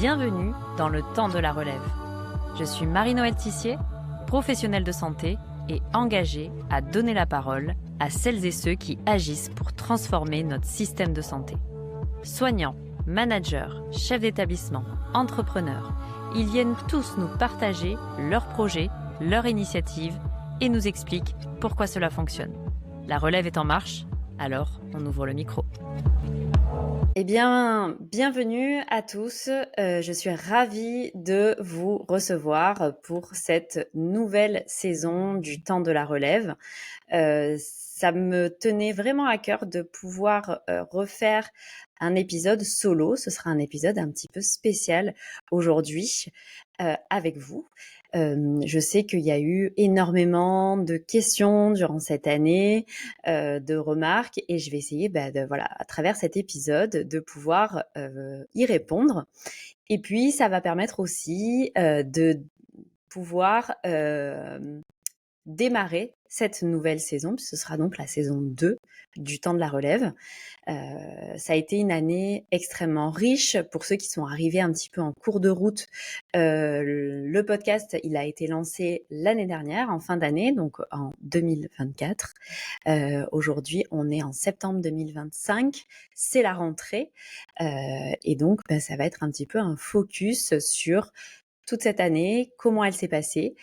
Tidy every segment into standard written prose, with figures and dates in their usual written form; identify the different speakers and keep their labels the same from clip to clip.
Speaker 1: Bienvenue dans le temps de la relève. Je suis Marie-Noëlle Tissier, professionnelle de santé et engagée à donner la parole à celles et ceux qui agissent pour transformer notre système de santé. Soignants, managers, chefs d'établissement, entrepreneurs, ils viennent tous nous partager leurs projets, leurs initiatives et nous expliquent pourquoi cela fonctionne. La relève est en marche, alors on ouvre le micro. Eh bien, bienvenue à tous. Je suis ravie de vous recevoir pour cette nouvelle saison du temps de la relève. Ça me tenait vraiment à cœur de pouvoir refaire un épisode solo. Ce sera un épisode un petit peu spécial aujourd'hui avec vous. Je sais qu'il y a eu énormément de questions durant cette année, de remarques, et je vais essayer, à travers cet épisode, de pouvoir y répondre. Et puis, ça va permettre aussi de pouvoir démarrer cette nouvelle saison, puisque ce sera donc la saison 2 du temps de la relève. Ça a été une année extrêmement riche. Pour ceux qui sont arrivés un petit peu en cours de route, le podcast, il a été lancé l'année dernière, en fin d'année, donc en 2024. Aujourd'hui, on est en septembre 2025. C'est la rentrée. Et donc, ça va être un petit peu un focus sur toute cette année, comment elle s'est passée.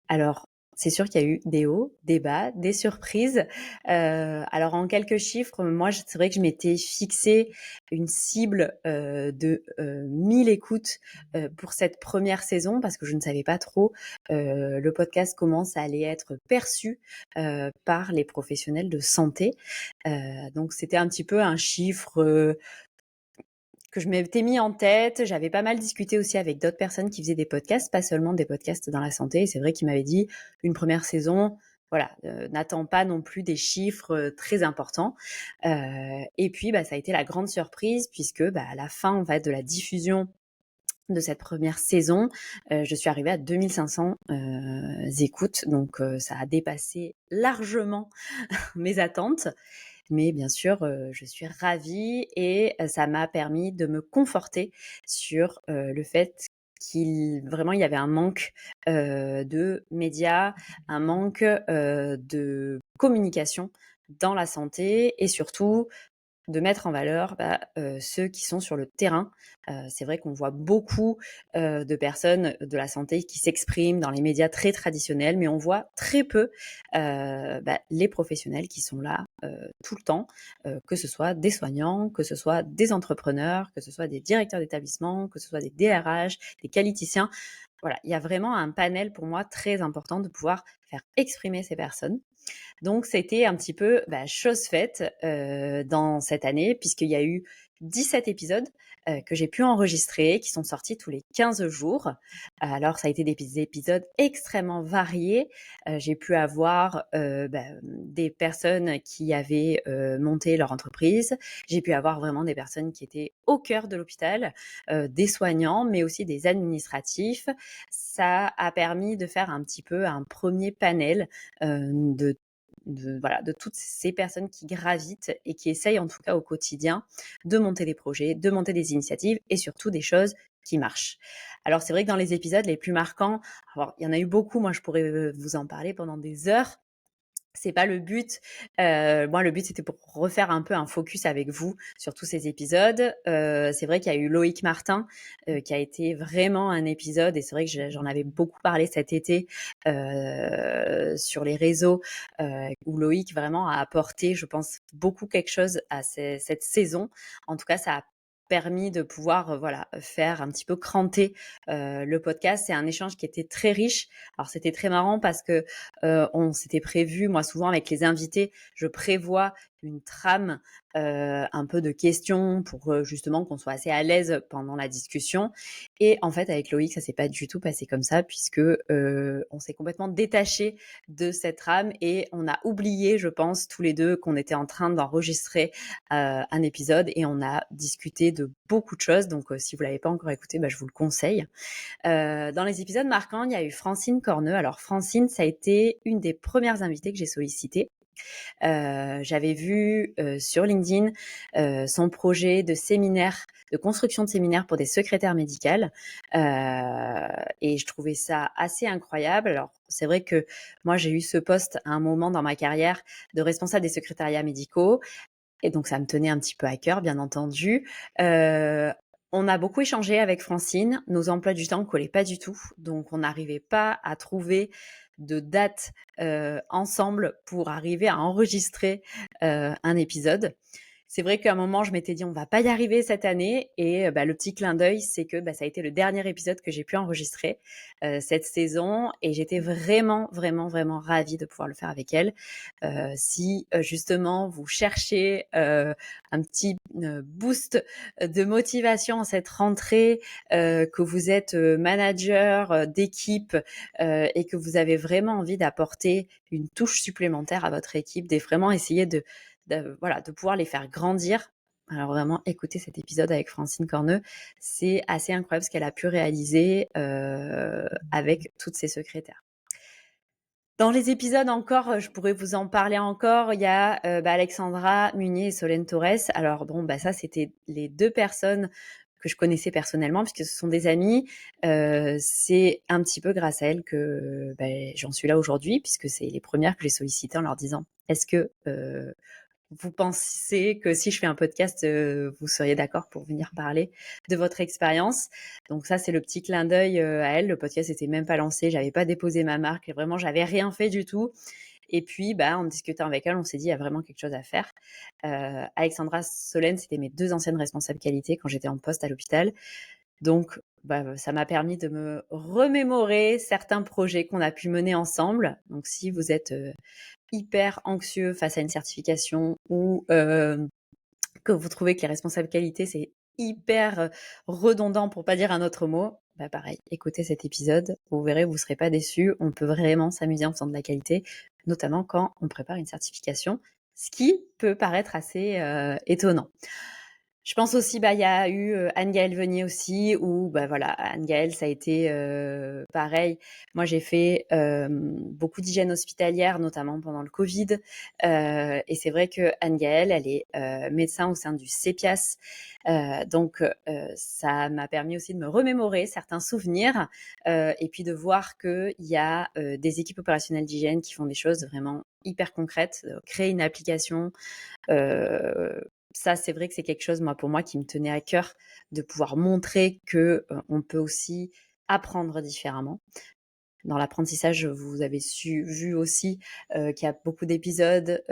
Speaker 1: Alors, c'est sûr qu'il y a eu des hauts, des bas, des surprises. Alors, en quelques chiffres, moi, c'est vrai que je m'étais fixé une cible de 1000 écoutes pour cette première saison parce que je ne savais pas trop le podcast comment ça allait être perçu par les professionnels de santé. Donc, c'était un petit peu un chiffre que je m'étais mis en tête. J'avais pas mal discuté aussi avec d'autres personnes qui faisaient des podcasts, pas seulement des podcasts dans la santé. Et c'est vrai qu'ils m'avaient dit une première saison, voilà, n'attends pas non plus des chiffres très importants. Et puis, ça a été la grande surprise puisque à la fin en fait de la diffusion de cette première saison, je suis arrivée à 2500 écoutes. Donc, ça a dépassé largement mes attentes. Mais bien sûr, je suis ravie et ça m'a permis de me conforter sur le fait qu'il y avait un manque de médias, un manque de communication dans la santé et surtout de mettre en valeur ceux qui sont sur le terrain. C'est vrai qu'on voit beaucoup de personnes de la santé qui s'expriment dans les médias très traditionnels, mais on voit très peu les professionnels qui sont là tout le temps, que ce soit des soignants, que ce soit des entrepreneurs, que ce soit des directeurs d'établissement, que ce soit des DRH, des qualiticiens. Voilà, il y a vraiment un panel pour moi très important de pouvoir faire exprimer ces personnes. Donc, c'était un petit peu chose faite dans cette année, puisqu'il y a eu 17 épisodes que j'ai pu enregistrer, qui sont sortis tous les 15 jours. Alors, ça a été des épisodes extrêmement variés. J'ai pu avoir des personnes qui avaient monté leur entreprise. J'ai pu avoir vraiment des personnes qui étaient au cœur de l'hôpital, des soignants, mais aussi des administratifs. Ça a permis de faire un petit peu un premier panel de toutes ces personnes qui gravitent et qui essayent en tout cas au quotidien de monter des projets, de monter des initiatives et surtout des choses qui marchent. Alors c'est vrai que dans les épisodes les plus marquants, alors il y en a eu beaucoup, moi je pourrais vous en parler pendant des heures. C'est pas le but. Moi, le but, c'était pour refaire un peu un focus avec vous sur tous ces épisodes. C'est vrai qu'il y a eu Loïc Martin, qui a été vraiment un épisode, et c'est vrai que j'en avais beaucoup parlé cet été sur les réseaux, où Loïc vraiment a apporté, je pense, beaucoup quelque chose à cette saison. En tout cas, ça a permis de pouvoir faire un petit peu cranter le podcast. C'est un échange qui était très riche. Alors, c'était très marrant parce que on s'était prévu, moi souvent avec les invités, je prévois une trame un peu de questions pour justement qu'on soit assez à l'aise pendant la discussion. Et en fait, avec Loïc, ça s'est pas du tout passé comme ça puisque on s'est complètement détaché de cette trame et on a oublié, je pense, tous les deux qu'on était en train d'enregistrer un épisode et on a discuté de beaucoup de choses. Donc, si vous l'avez pas encore écouté, je vous le conseille. Dans les épisodes marquants, il y a eu Francine Corneux. Alors Francine, ça a été une des premières invitées que j'ai sollicitées. J'avais vu, sur LinkedIn, son projet de séminaire, de construction de séminaire pour des secrétaires médicales, et je trouvais ça assez incroyable. Alors, c'est vrai que moi, j'ai eu ce poste à un moment dans ma carrière de responsable des secrétariats médicaux et donc ça me tenait un petit peu à cœur, bien entendu. Heu, on a beaucoup échangé avec Francine. Nos emplois du temps collaient pas du tout, donc on n'arrivait pas à trouver de date, ensemble pour arriver à enregistrer, un épisode. C'est vrai qu'à un moment, je m'étais dit: «On va pas y arriver cette année» et bah, le petit clin d'œil, c'est que, bah, ça a été le dernier épisode que j'ai pu enregistrer, cette saison et j'étais vraiment, vraiment, vraiment ravie de pouvoir le faire avec elle. Si, justement vous cherchez, un petit, boost, de motivation en cette rentrée, que vous êtes, manager, d'équipe, et que vous avez vraiment envie d'apporter une touche supplémentaire à votre équipe, de vraiment essayer voilà, de pouvoir les faire grandir. Alors vraiment, écoutez cet épisode avec Francine Corneux, c'est assez incroyable ce qu'elle a pu réaliser, avec toutes ses secrétaires. Dans les épisodes encore, je pourrais vous en parler encore, il y a, Alexandra Munier et Solène Torres. Alors bon, ça c'était les 2 personnes que je connaissais personnellement puisque ce sont des amies. C'est un petit peu grâce à elles que, j'en suis là aujourd'hui puisque c'est les premières que j'ai sollicitées en leur disant: «Est-ce que, vous pensez que si je fais un podcast, vous seriez d'accord pour venir parler de votre expérience?» Donc ça, c'est le petit clin d'œil, à elle. Le podcast était même pas lancé, j'avais pas déposé ma marque, vraiment, j'avais rien fait du tout. Et puis, en discutant avec elle, on s'est dit: «Il y a vraiment quelque chose à faire». Alexandra, Solène, c'était mes 2 anciennes responsables qualité quand j'étais en poste à l'hôpital. Donc, ça m'a permis de me remémorer certains projets qu'on a pu mener ensemble. Donc si vous êtes, hyper anxieux face à une certification ou que vous trouvez que les responsables qualité, c'est hyper redondant pour pas dire un autre mot, pareil, écoutez cet épisode, vous verrez, vous serez pas déçus. On peut vraiment s'amuser en faisant de la qualité, notamment quand on prépare une certification, ce qui peut paraître assez étonnant. Je pense aussi, il y a eu, Anne-Gaëlle Venier aussi où, voilà, Anne-Gaëlle, ça a été, pareil. Moi, j'ai fait, beaucoup d'hygiène hospitalière, notamment pendant le Covid, et c'est vrai que Anne-Gaëlle, elle est, médecin au sein du CEPIAS, donc ça m'a permis aussi de me remémorer certains souvenirs, et puis de voir qu'il y a, des équipes opérationnelles d'hygiène qui font des choses vraiment hyper concrètes, créer une application, ça, c'est vrai que c'est quelque chose, moi, pour moi, qui me tenait à cœur de pouvoir montrer que, on peut aussi apprendre différemment. Dans l'apprentissage, vous avez vu aussi, qu'il y a beaucoup d'épisodes,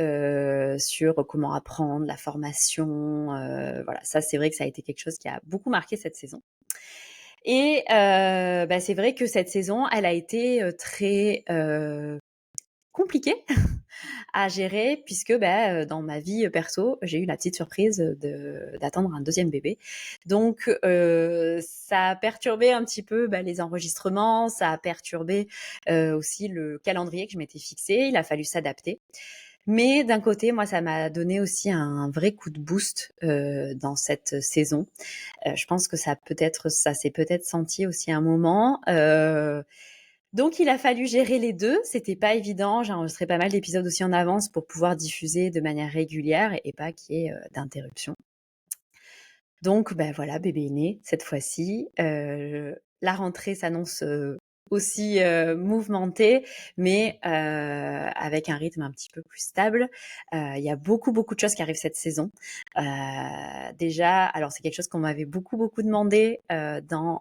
Speaker 1: sur comment apprendre, la formation, voilà. Ça, c'est vrai que ça a été quelque chose qui a beaucoup marqué cette saison et c'est vrai que cette saison, elle a été, très, compliquée à gérer puisque, dans ma vie, perso, j'ai eu la petite surprise, d'attendre un deuxième bébé. Donc ça a perturbé un petit peu, les enregistrements, ça a perturbé, aussi le calendrier que je m'étais fixé. Il a fallu s'adapter. Mais d'un côté, moi, ça m'a donné aussi un vrai coup de boost, dans cette saison. Je pense que ça s'est peut-être senti aussi à un moment, donc il a fallu gérer les 2. C'était pas évident. J'ai enregistré pas mal d'épisodes aussi en avance pour pouvoir diffuser de manière régulière et pas qu'il y ait, d'interruptions. Donc voilà, bébé est né cette fois-ci. La rentrée s'annonce, aussi, mouvementée, mais avec un rythme un petit peu plus stable. Il y a beaucoup, beaucoup de choses qui arrivent cette saison. Déjà, alors c'est quelque chose qu'on m'avait beaucoup, beaucoup demandé, dans,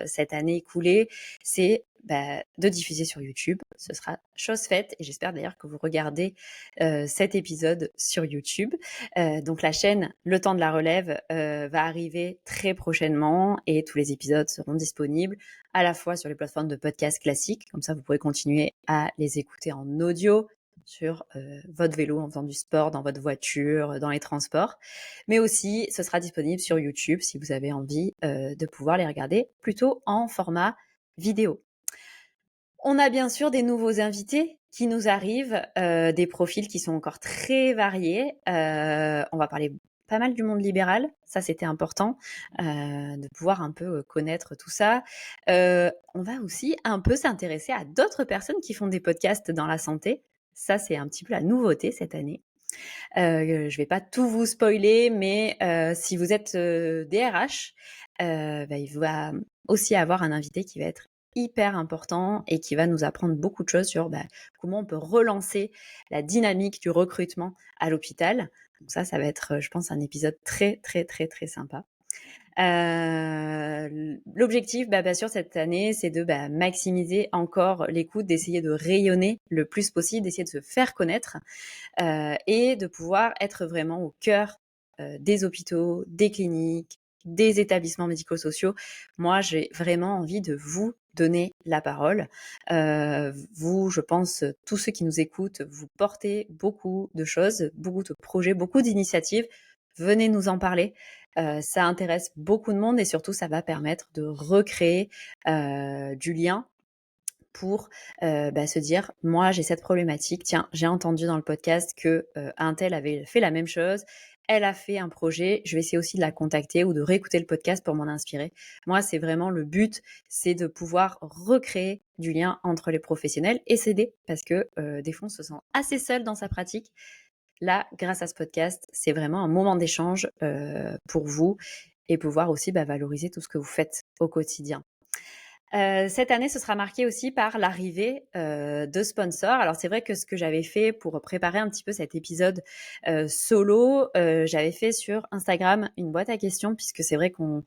Speaker 1: cette année écoulée, c'est, de diffuser sur YouTube. Ce sera chose faite et j'espère d'ailleurs que vous regardez, cet épisode sur YouTube. Donc la chaîne Le Temps de la Relève, va arriver très prochainement et tous les épisodes seront disponibles à la fois sur les plateformes de podcast classiques, comme ça vous pourrez continuer à les écouter en audio sur, votre vélo, en faisant du sport, dans votre voiture, dans les transports. Mais aussi, ce sera disponible sur YouTube si vous avez envie, de pouvoir les regarder plutôt en format vidéo. On a bien sûr des nouveaux invités qui nous arrivent, des profils qui sont encore très variés. On va parler pas mal du monde libéral, ça c'était important, de pouvoir un peu, connaître tout ça. On va aussi un peu s'intéresser à d'autres personnes qui font des podcasts dans la santé. Ça, c'est un petit peu la nouveauté cette année. Je vais pas tout vous spoiler, mais si vous êtes DRH, il va aussi avoir un invité qui va être hyper important et qui va nous apprendre beaucoup de choses sur comment on peut relancer la dynamique du recrutement à l'hôpital. Donc ça va être, je pense, un épisode très, très, très, très sympa. L'objectif, bien sûr, cette année, c'est de maximiser encore l'écoute, d'essayer de rayonner le plus possible, d'essayer de se faire connaître et de pouvoir être vraiment au cœur des hôpitaux, des cliniques, des établissements médico-sociaux. Moi, j'ai vraiment envie de vous donner la parole. Vous, je pense, tous ceux qui nous écoutent, vous portez beaucoup de choses, beaucoup de projets, beaucoup d'initiatives. Venez nous en parler. Ça intéresse beaucoup de monde et surtout, ça va permettre de recréer du lien pour se dire, moi j'ai cette problématique, tiens, j'ai entendu dans le podcast que un tel avait fait la même chose, elle a fait un projet, je vais essayer aussi de la contacter ou de réécouter le podcast pour m'en inspirer. Moi, c'est vraiment le but, c'est de pouvoir recréer du lien entre les professionnels et s'aider parce que des fois on se sent assez seul dans sa pratique. Là, grâce à ce podcast, c'est vraiment un moment d'échange pour vous et pouvoir aussi valoriser tout ce que vous faites au quotidien. Cette année, ce sera marqué aussi par l'arrivée de sponsors. Alors c'est vrai que ce que j'avais fait pour préparer un petit peu cet épisode solo, j'avais fait sur Instagram une boîte à questions puisque c'est vrai qu'on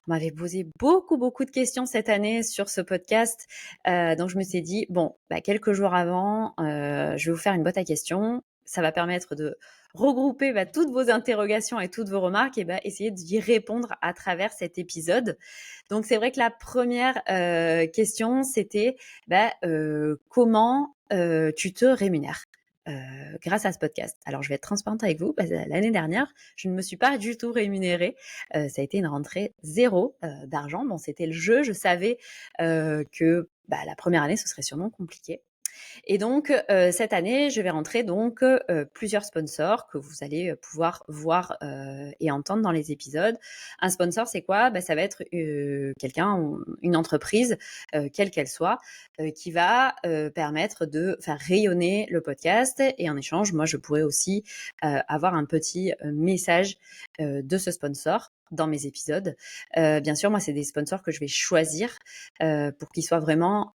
Speaker 1: m'avait posé beaucoup, beaucoup de questions cette année sur ce podcast. Donc je me suis dit, bon, quelques jours avant, je vais vous faire une boîte à questions. Ça va permettre de regrouper toutes vos interrogations et toutes vos remarques et essayer d'y répondre à travers cet épisode. Donc c'est vrai que la première question, c'était comment tu te rémunères grâce à ce podcast. Alors je vais être transparente avec vous, l'année dernière, je ne me suis pas du tout rémunérée. Ça a été une rentrée zéro d'argent. Bon, c'était le jeu, je savais que la première année, ce serait sûrement compliqué. Et donc, cette année, je vais rentrer donc plusieurs sponsors que vous allez pouvoir voir et entendre dans les épisodes. Un sponsor, c'est quoi? Ça va être quelqu'un, une entreprise, quelle qu'elle soit, qui va permettre de faire rayonner le podcast. Et en échange, moi, je pourrais aussi avoir un petit message de ce sponsor dans mes épisodes. Bien sûr, moi, c'est des sponsors que je vais choisir pour qu'ils soient vraiment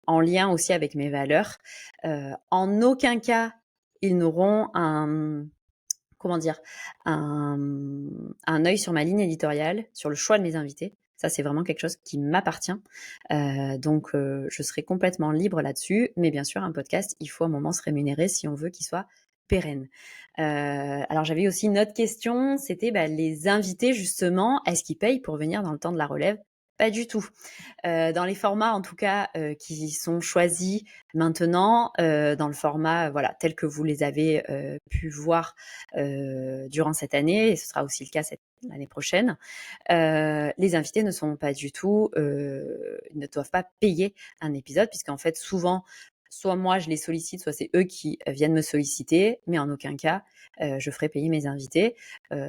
Speaker 1: en lien aussi avec mes valeurs. En aucun cas, ils n'auront un un œil sur ma ligne éditoriale, sur le choix de mes invités. Ça, c'est vraiment quelque chose qui m'appartient. Donc, je serai complètement libre là-dessus. Mais bien sûr, un podcast, il faut un moment se rémunérer si on veut qu'il soit pérenne. Alors, j'avais aussi une autre question, c'était les invités, justement, est-ce qu'ils payent pour venir dans le temps de la relève? Pas du tout. Dans les formats, en tout cas, qui sont choisis maintenant, dans le format, tel que vous les avez pu voir durant cette année, et ce sera aussi le cas l'année prochaine, les invités ne sont pas du tout, ne doivent pas payer un épisode, puisqu'en fait, souvent, soit moi je les sollicite, soit c'est eux qui viennent me solliciter, mais en aucun cas je ferai payer mes invités.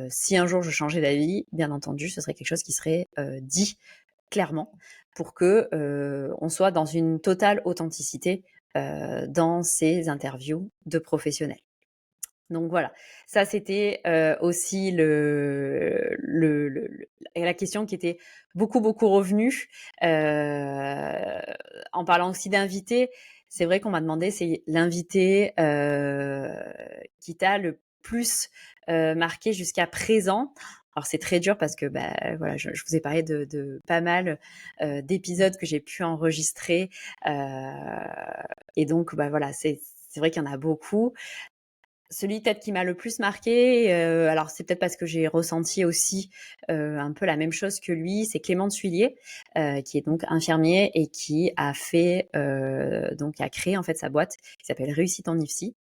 Speaker 1: Si un jour je changeais d'avis, bien entendu, ce serait quelque chose qui serait dit clairement pour que on soit dans une totale authenticité dans ces interviews de professionnels. Donc voilà, ça c'était aussi la question qui était beaucoup beaucoup revenue. En parlant aussi d'invités, c'est vrai qu'on m'a demandé, c'est l'invité qui t'a le plus marqué jusqu'à présent. Alors c'est très dur parce que voilà, je vous ai parlé de pas mal d'épisodes que j'ai pu enregistrer et donc voilà, c'est vrai qu'il y en a beaucoup. Celui peut-être qui m'a le plus marqué, alors c'est peut-être parce que j'ai ressenti aussi un peu la même chose que lui, c'est Clément Suillier, qui est donc infirmier et qui a fait donc a créé en fait sa boîte qui s'appelle Réussite en IFSI.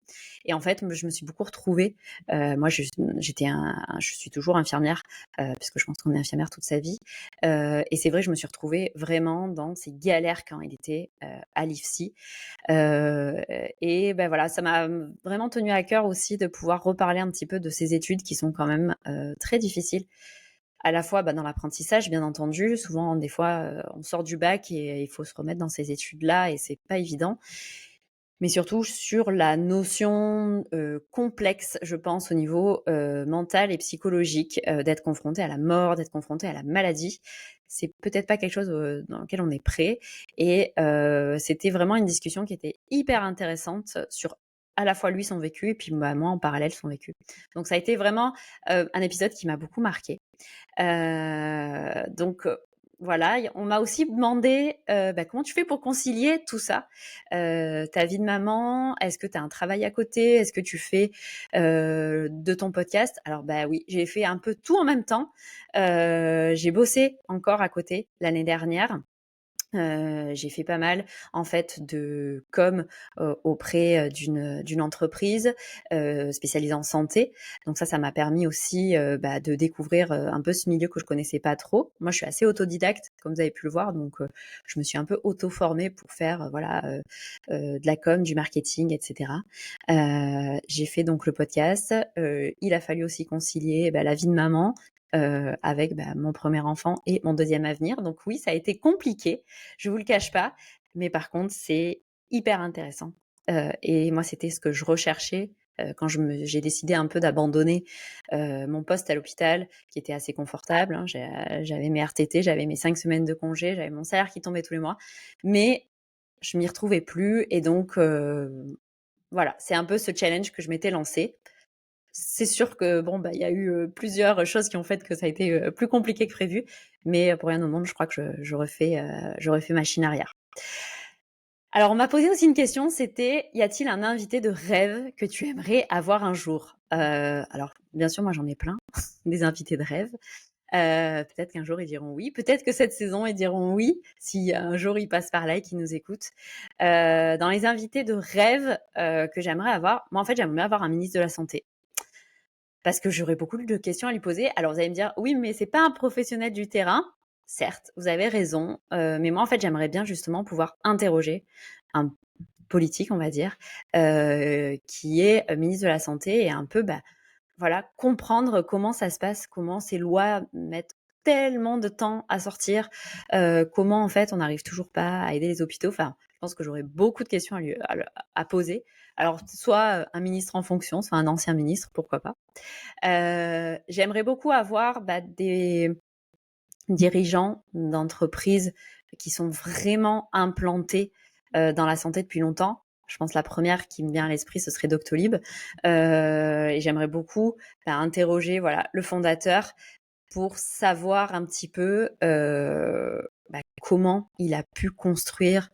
Speaker 1: Et en fait, je me suis beaucoup retrouvée. Moi, je suis toujours infirmière puisque je pense qu'on est infirmière toute sa vie. Et c'est vrai, je me suis retrouvée vraiment dans ces galères quand il était à l'IFSI. Et voilà, ça m'a vraiment tenu à cœur aussi de pouvoir reparler un petit peu de ces études qui sont quand même très difficiles. À la fois dans l'apprentissage, bien entendu. Souvent, des fois, on sort du bac et il faut se remettre dans ces études-là et c'est pas évident. mais surtout sur la notion complexe, je pense, au niveau mental et psychologique, d'être confronté à la mort, d'être confronté à la maladie. C'est peut-être pas quelque chose dans lequel on est prêt. Et c'était vraiment une discussion qui était hyper intéressante sur à la fois lui son vécu et puis moi en parallèle son vécu. Donc ça a été vraiment un épisode qui m'a beaucoup marqué. Donc voilà, on m'a aussi demandé comment tu fais pour concilier tout ça, ta vie de maman, est-ce que tu as un travail à côté, est-ce que tu fais de ton podcast. Alors oui, j'ai fait un peu tout en même temps. J'ai bossé encore à côté l'année dernière. J'ai fait pas mal en fait de com auprès d'une entreprise spécialisée en santé. Donc ça m'a permis aussi de découvrir un peu ce milieu que je connaissais pas trop. Moi, je suis assez autodidacte, comme vous avez pu le voir, donc je me suis un peu auto-formée pour faire de la com, du marketing, etc. J'ai fait donc le podcast. Il a fallu aussi concilier la vie de maman, avec mon premier enfant et mon deuxième à venir. Donc oui, ça a été compliqué, je vous le cache pas, mais par contre, c'est hyper intéressant. Et moi, c'était ce que je recherchais quand j'ai décidé un peu d'abandonner mon poste à l'hôpital, qui était assez confortable, hein. J'avais mes RTT, j'avais mes 5 semaines de congé, j'avais mon salaire qui tombait tous les mois, mais je m'y retrouvais plus. Et donc, voilà, c'est un peu ce challenge que je m'étais lancé. C'est sûr que il y a eu plusieurs choses qui ont fait que ça a été plus compliqué que prévu, mais pour rien au monde, je crois que j'aurais fait machine arrière. Alors, on m'a posé aussi une question, c'était y a-t-il un invité de rêve que tu aimerais avoir un jour? Alors, bien sûr, moi j'en ai plein, des invités de rêve. Peut-être qu'un jour ils diront oui, peut-être que cette saison ils diront oui, si un jour ils passent par là et qu'ils nous écoutent. Dans les invités de rêve que j'aimerais avoir, moi en fait j'aimerais avoir un ministre de la Santé. Parce que j'aurais beaucoup de questions à lui poser. Alors, vous allez me dire, oui, mais c'est pas un professionnel du terrain. Certes, vous avez raison. Mais moi, en fait, j'aimerais bien justement pouvoir interroger un politique, on va dire, qui est ministre de la Santé et un peu, voilà, comprendre comment ça se passe, comment ces lois mettent tellement de temps à sortir, comment en fait on n'arrive toujours pas à aider les hôpitaux. Enfin, je pense que j'aurais beaucoup de questions à poser. Alors, soit un ministre en fonction, soit un ancien ministre, pourquoi pas. J'aimerais beaucoup avoir des dirigeants d'entreprises qui sont vraiment implantés dans la santé depuis longtemps. Je pense la première qui me vient à l'esprit, ce serait Doctolib. Et j'aimerais beaucoup interroger le fondateur pour savoir un petit peu comment il a pu construire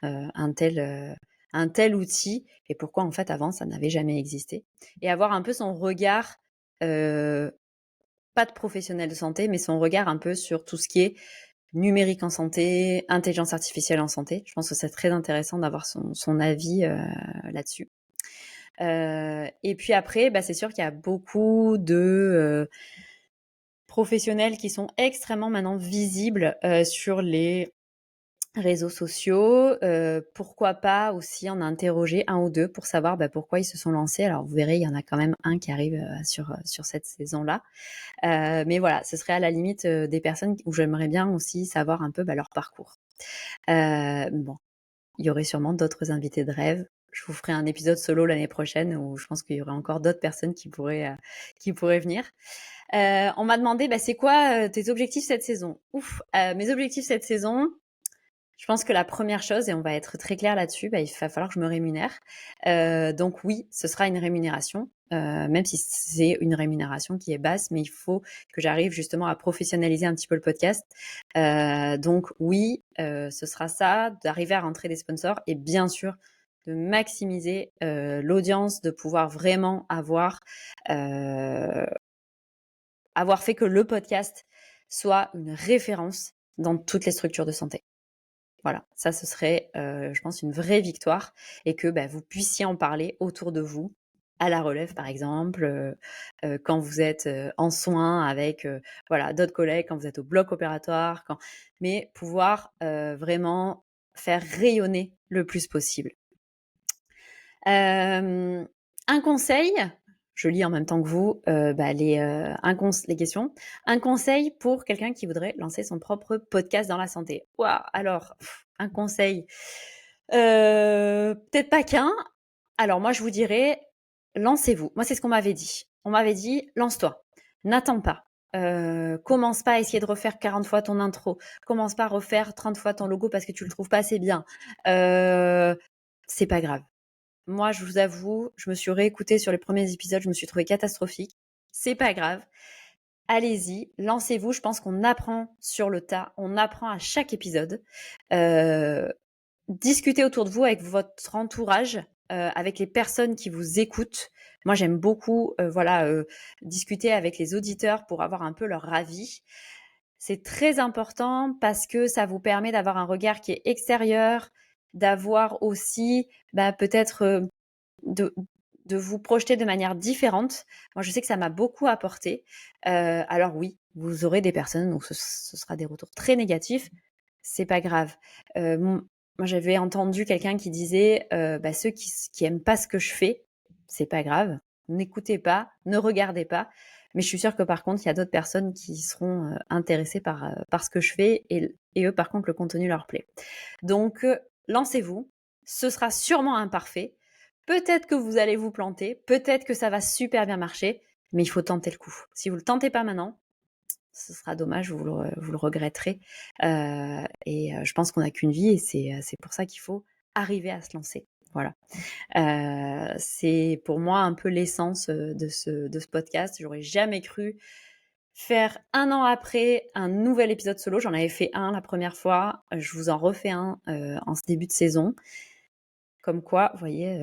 Speaker 1: un tel outil et pourquoi en fait avant ça n'avait jamais existé. Et avoir un peu son regard, pas de professionnel de santé, mais son regard un peu sur tout ce qui est numérique en santé, intelligence artificielle en santé. Je pense que c'est très intéressant d'avoir son avis là-dessus. Et puis après, c'est sûr qu'il y a beaucoup de professionnels qui sont extrêmement maintenant visibles sur les réseaux sociaux. Pourquoi pas aussi en interroger un ou deux pour savoir pourquoi ils se sont lancés. Alors vous verrez, il y en a quand même un qui arrive sur cette saison-là. Mais voilà, ce serait à la limite des personnes où j'aimerais bien aussi savoir un peu leur parcours. Bon, il y aurait sûrement d'autres invités de rêve. Je vous ferai un épisode solo l'année prochaine où je pense qu'il y aurait encore d'autres personnes qui pourraient venir. On m'a demandé c'est quoi tes objectifs cette saison. Mes objectifs cette saison, je pense que la première chose, et on va être très clair là-dessus, il va falloir que je me rémunère. Donc oui, ce sera une rémunération, même si c'est une rémunération qui est basse, mais il faut que j'arrive justement à professionnaliser un petit peu le podcast. Donc oui, ce sera ça, d'arriver à rentrer des sponsors et bien sûr de maximiser l'audience, de pouvoir vraiment avoir fait que le podcast soit une référence dans toutes les structures de santé. Voilà, ça ce serait, je pense, une vraie victoire et que vous puissiez en parler autour de vous, à la relève par exemple, quand vous êtes en soins avec d'autres collègues, quand vous êtes au bloc opératoire, mais pouvoir vraiment faire rayonner le plus possible. Un conseil, je lis en même temps que vous les questions. Un conseil pour quelqu'un qui voudrait lancer son propre podcast dans la santé. Waouh, alors, un conseil. Peut-être pas qu'un. Alors moi, je vous dirais, lancez-vous. Moi, c'est ce qu'on m'avait dit. On m'avait dit, lance-toi. N'attends pas. Commence pas à essayer de refaire 40 fois ton intro. Commence pas à refaire 30 fois ton logo parce que tu le trouves pas assez bien. C'est pas grave. Moi, je vous avoue, je me suis réécoutée sur les premiers épisodes, je me suis trouvée catastrophique. C'est pas grave. Allez-y, lancez-vous. Je pense qu'on apprend sur le tas. On apprend à chaque épisode. Discutez autour de vous avec votre entourage, avec les personnes qui vous écoutent. Moi, j'aime beaucoup discuter avec les auditeurs pour avoir un peu leur avis. C'est très important parce que ça vous permet d'avoir un regard qui est extérieur, d'avoir aussi peut-être de vous projeter de manière différente. Moi, je sais que ça m'a beaucoup apporté. Alors oui, vous aurez des personnes, donc ce sera des retours très négatifs. C'est pas grave. Moi, j'avais entendu quelqu'un qui disait ceux qui aiment pas ce que je fais, c'est pas grave. N'écoutez pas, ne regardez pas. Mais je suis sûre que par contre, il y a d'autres personnes qui seront intéressées par ce que je fais et eux, par contre, le contenu leur plaît. Donc, lancez-vous. Ce sera sûrement imparfait. Peut-être que vous allez vous planter. Peut-être que ça va super bien marcher. Mais il faut tenter le coup. Si vous le tentez pas maintenant, ce sera dommage, vous le regretterez. Je pense qu'on n'a qu'une vie et c'est pour ça qu'il faut arriver à se lancer. Voilà. C'est pour moi un peu l'essence de ce podcast. J'aurais jamais cru faire 1 an après un nouvel épisode solo. J'en avais fait un la première fois. Je vous en refais un en ce début de saison. Comme quoi, vous voyez,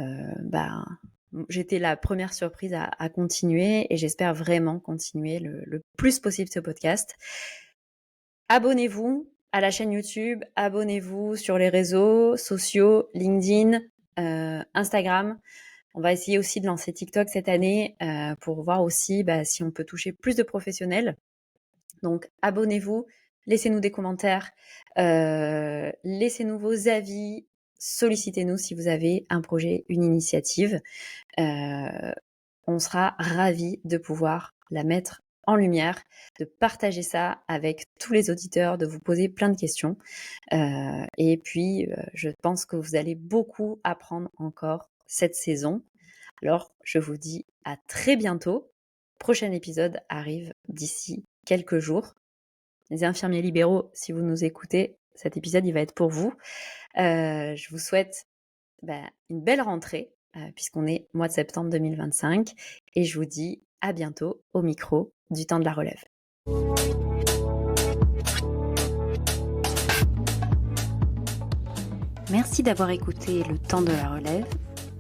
Speaker 1: j'étais la première surprise à continuer et j'espère vraiment continuer le plus possible ce podcast. Abonnez-vous à la chaîne YouTube, abonnez-vous sur les réseaux sociaux, LinkedIn, Instagram. On va essayer aussi de lancer TikTok cette année pour voir aussi si on peut toucher plus de professionnels. Donc abonnez-vous, laissez-nous des commentaires, laissez-nous vos avis, sollicitez-nous si vous avez un projet, une initiative. On sera ravis de pouvoir la mettre en lumière, de partager ça avec tous les auditeurs, de vous poser plein de questions. Et puis, je pense que vous allez beaucoup apprendre encore cette saison. Alors, je vous dis à très bientôt. Prochain épisode arrive d'ici quelques jours. Les infirmiers libéraux, si vous nous écoutez, cet épisode, il va être pour vous. Je vous souhaite une belle rentrée, puisqu'on est mois de septembre 2025. Et je vous dis à bientôt au micro du temps de la relève. Merci d'avoir écouté le temps de la relève.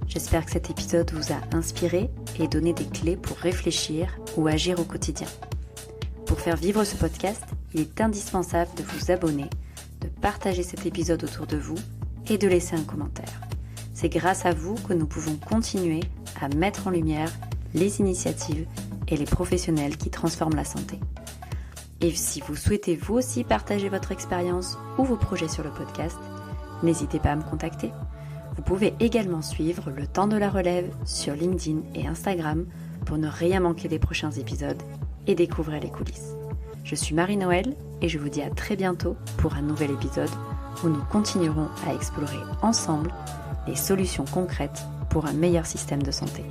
Speaker 1: J'espère que cet épisode vous a inspiré et donné des clés pour réfléchir ou agir au quotidien. Pour faire vivre ce podcast, il est indispensable de vous abonner, de partager cet épisode autour de vous et de laisser un commentaire. C'est grâce à vous que nous pouvons continuer à mettre en lumière les initiatives et les professionnels qui transforment la santé. Et si vous souhaitez vous aussi partager votre expérience ou vos projets sur le podcast, n'hésitez pas à me contacter. Vous pouvez également suivre le temps de la relève sur LinkedIn et Instagram pour ne rien manquer des prochains épisodes et découvrir les coulisses. Je suis Marie-Noël et je vous dis à très bientôt pour un nouvel épisode où nous continuerons à explorer ensemble les solutions concrètes pour un meilleur système de santé.